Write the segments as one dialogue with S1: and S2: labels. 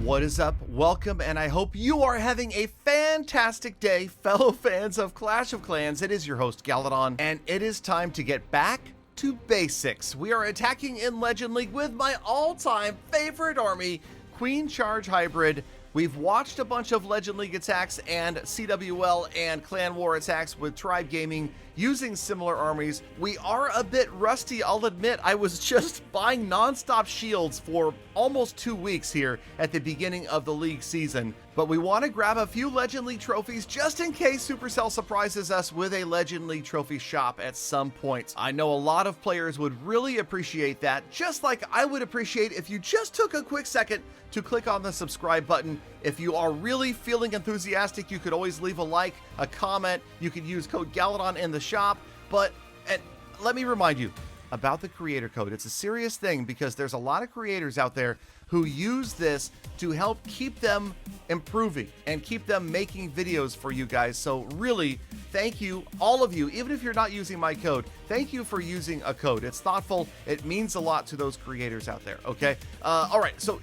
S1: What is up? Welcome, and I hope you are having a fantastic day, fellow fans of Clash of Clans. It is your host, Galadon, and it is time to get back to basics. We are attacking in Legend League with my all-time favorite army, Queen Charge Hybrid. We've watched a bunch of Legend League attacks and CWL and Clan War attacks with Tribe Gaming using similar armies. We are a bit rusty, I'll admit. I was just buying non-stop shields for almost 2 weeks here at the beginning of the league season. But we want to grab a few Legend League trophies just in case Supercell surprises us with a Legend League trophy shop at some point. I know a lot of players would really appreciate that, just like I would appreciate if you just took a quick second to click on the subscribe button. If you are really feeling enthusiastic, you could always leave a like, a comment. You could use code Galadon in the shop. But let me remind you about the creator code. It's a serious thing because there's a lot of creators out there who use this to help keep them improving and keep them making videos for you guys. So really, thank you, all of you, even if you're not using my code, thank you for using a code. It's thoughtful. It means a lot to those creators out there, okay? All right, so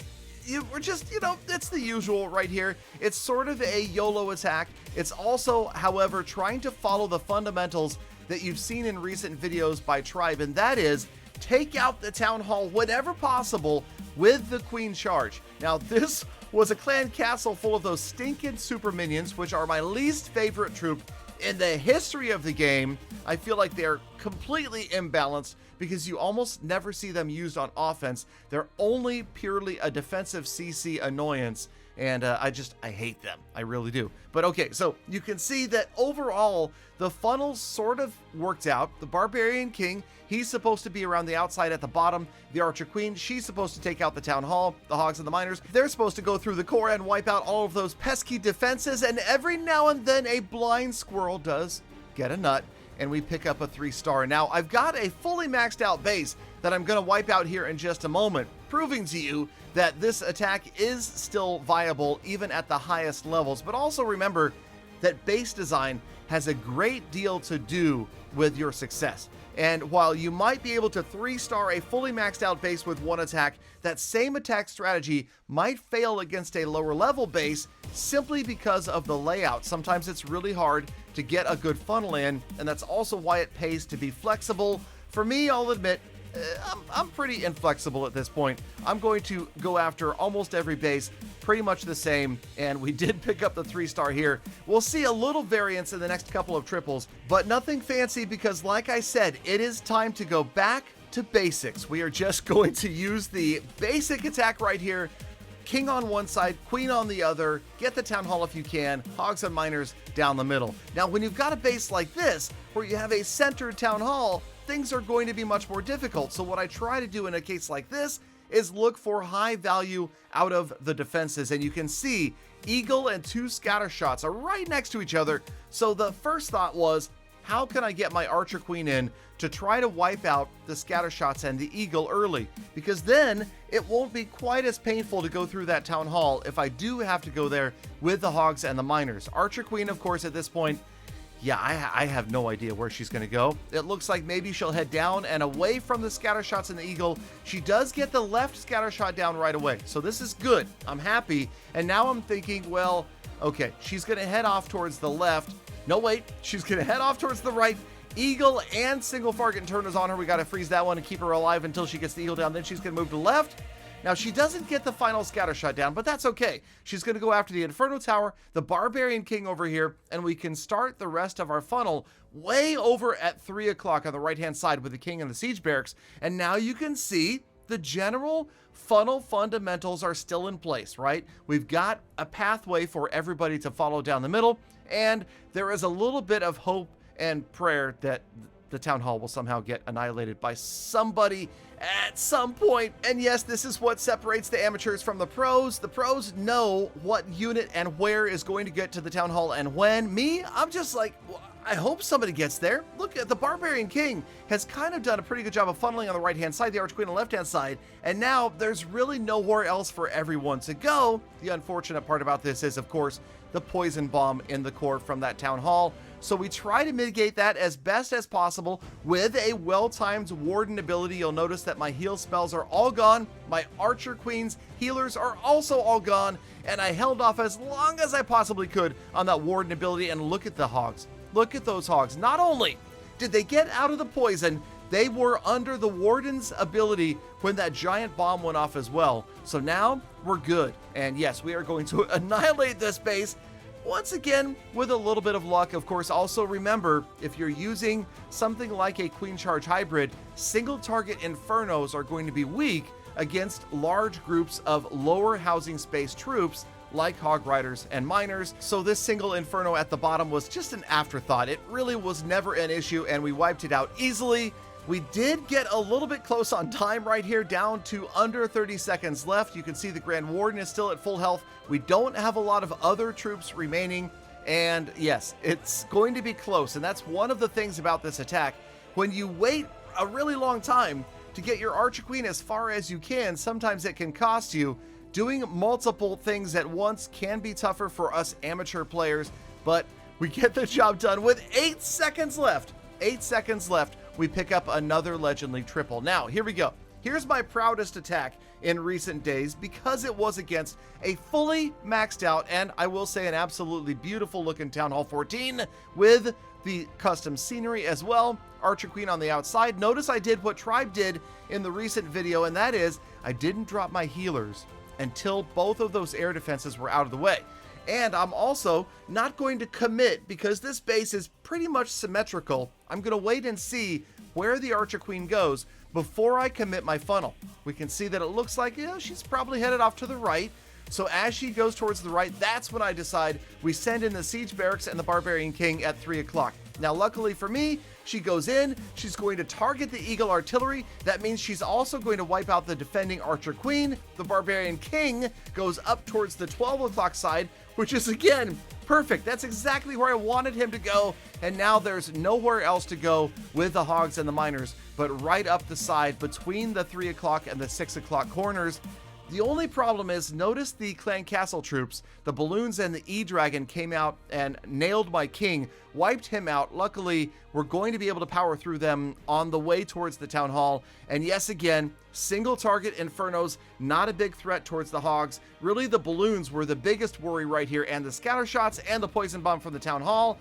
S1: we're just, it's the usual right here. It's sort of a YOLO attack. It's also, however, trying to follow the fundamentals that you've seen in recent videos by Tribe, and that is take out the Town Hall whenever possible with the Queen Charge. Now, this was a clan castle full of those stinking super minions, which are my least favorite troop in the history of the game. I feel like they're completely imbalanced because you almost never see them used on offense. They're only purely a defensive CC annoyance, and I hate them. I really do. But okay, so you can see that overall, the funnel sort of worked out. The Barbarian King, he's supposed to be around the outside at the bottom. The Archer Queen, she's supposed to take out the Town Hall. The Hogs and the Miners, they're supposed to go through the core and wipe out all of those pesky defenses, and every now and then a blind squirrel does get a nut, and we pick up a 3-star. Now, I've got a fully maxed out base that I'm going to wipe out here in just a moment, proving to you that this attack is still viable even at the highest levels. But also remember that base design has a great deal to do with your success. And while you might be able to 3-star a fully maxed out base with one attack, that same attack strategy might fail against a lower level base simply because of the layout. Sometimes it's really hard to get a good funnel in, and that's also why it pays to be flexible. For me, I'll admit, I'm pretty inflexible at this point. I'm going to go after almost every base pretty much the same, and we did pick up the 3-star here. We'll see a little variance in the next couple of triples, but nothing fancy because, like I said, it is time to go back to basics. We are just going to use the basic attack right here. King on one side, Queen on the other, get the Town Hall if you can, Hogs and Miners down the middle. Now, when you've got a base like this, where you have a centered Town Hall, things are going to be much more difficult. So what I try to do in a case like this is look for high value out of the defenses. And you can see Eagle and 2 scatter shots are right next to each other. So the first thought was, how can I get my Archer Queen in to try to wipe out the scatter shots and the Eagle early? Because then it won't be quite as painful to go through that Town Hall if I do have to go there with the Hogs and the Miners. Archer Queen, of course, at this point, yeah, I have no idea where she's going to go. It looks like maybe she'll head down and away from the scatter shots and the Eagle. She does get the left scatter shot down right away. So this is good. I'm happy. And now I'm thinking, well, okay, she's going to head off towards the left. No, wait, she's going to head off towards the right. Eagle and single target turn is on her. We got to freeze that one and keep her alive until she gets the Eagle down. Then she's going to move to the left. Now, she doesn't get the final scatter shot down, but that's okay. She's going to go after the Inferno Tower, the Barbarian King over here, and we can start the rest of our funnel way over at 3 o'clock on the right-hand side with the King and the Siege Barracks. And now you can see the general funnel fundamentals are still in place, right? We've got a pathway for everybody to follow down the middle, and there is a little bit of hope and prayer that the Town Hall will somehow get annihilated by somebody at some point. And yes, this is what separates the amateurs from the pros. The pros know what unit and where is going to get to the Town Hall and when. Me, I'm just like, well, I hope somebody gets there. Look at the Barbarian King has kind of done a pretty good job of funneling on the right-hand side, the Archqueen on the left-hand side, and now there's really nowhere else for everyone to go. The unfortunate part about this is, of course, the poison bomb in the core from that Town Hall. So we try to mitigate that as best as possible with a well-timed Warden ability. You'll notice that my heal spells are all gone. My Archer Queen's healers are also all gone. And I held off as long as I possibly could on that Warden ability. And look at the hogs. Look at those hogs. Not only did they get out of the poison, they were under the Warden's ability when that giant bomb went off as well. So now we're good. And yes, we are going to annihilate this base once again with a little bit of luck. Of course, also remember, if you're using something like a Queen Charge Hybrid, single target Infernos are going to be weak against large groups of lower housing space troops like Hog Riders and Miners. So this single Inferno at the bottom was just an afterthought. It really was never an issue, and we wiped it out easily. We did get a little bit close on time right here, down to under 30 seconds left. You can see the Grand Warden is still at full health. We don't have a lot of other troops remaining, and yes, it's going to be close. And that's one of the things about this attack. When you wait a really long time to get your Archer Queen as far as you can, sometimes it can cost you. Doing multiple things at once can be tougher for us amateur players, but we get the job done with 8 seconds left. 8 seconds left. We pick up another Legendly triple. Now, here we go. Here's my proudest attack in recent days because it was against a fully maxed out, and I will say an absolutely beautiful looking Town Hall 14 with the custom scenery as well. Archer Queen on the outside. Notice I did what Tribe did in the recent video, and that is I didn't drop my healers until both of those air defenses were out of the way. And I'm also not going to commit because this base is pretty much symmetrical. I'm going to wait and see where the Archer Queen goes before I commit my funnel. We can see that it looks like, she's probably headed off to the right. So as she goes towards the right, that's when I decide we send in the Siege Barracks and the Barbarian King at 3 o'clock. Now, luckily for me, she goes in, she's going to target the Eagle Artillery. That means she's also going to wipe out the defending Archer Queen. The Barbarian King goes up towards the 12 o'clock side, which is, again, perfect. That's exactly where I wanted him to go. And now there's nowhere else to go with the Hogs and the Miners, but right up the side between the 3 o'clock and the 6 o'clock corners. The only problem is, notice the Clan Castle troops, the Balloons and the E-Dragon came out and nailed my king, wiped him out. Luckily, we're going to be able to power through them on the way towards the Town Hall. And yes, again, single target Infernos, not a big threat towards the Hogs. Really, the Balloons were the biggest worry right here, and the scatter shots and the poison bomb from the Town Hall.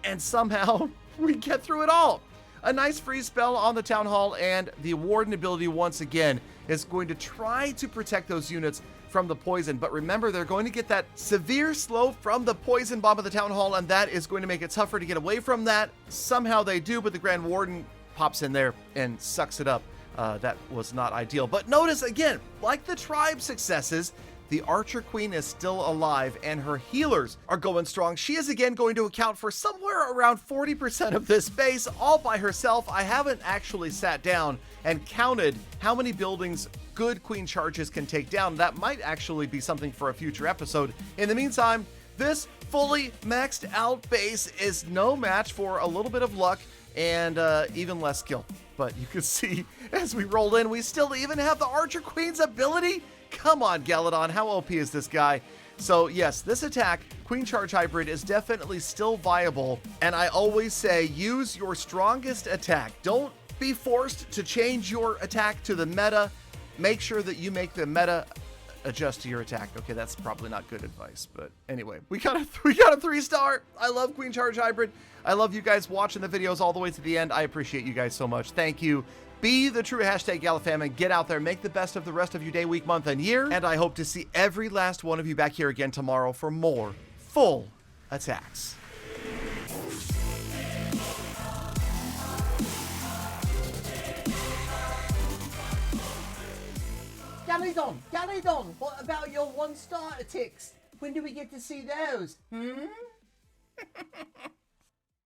S1: And somehow, we get through it all. A nice freeze spell on the Town Hall, and the Warden ability once again is going to try to protect those units from the poison. But remember, they're going to get that severe slow from the poison bomb of the Town Hall, and that is going to make it tougher to get away from that. Somehow they do, but the Grand Warden pops in there and sucks it up. That was not ideal. But notice again, like the Tribe successes, the Archer Queen is still alive and her healers are going strong. She is again going to account for somewhere around 40% of this base all by herself. I haven't actually sat down and counted how many buildings good Queen Charges can take down. That might actually be something for a future episode. In the meantime, this fully maxed out base is no match for a little bit of luck and even less skill. But you can see as we roll in, we still even have the Archer Queen's ability. Come on, Galadon, how OP is this guy? So yes, this attack, Queen Charge Hybrid, is definitely still viable. And I always say, use your strongest attack. Don't be forced to change your attack to the meta. Make sure that you make the meta adjust to your attack. Okay, that's probably not good advice, but anyway, we got a 3-star. I love Queen Charge Hybrid. I love you guys watching the videos all the way to the end. I appreciate you guys so much. Thank you. Be the true hashtag GalaFam and get out there. Make the best of the rest of your day, week, month, and year. And I hope to see every last one of you back here again tomorrow for more full attacks.
S2: Galadon, what about your 1-star ticks? When do we get to see those?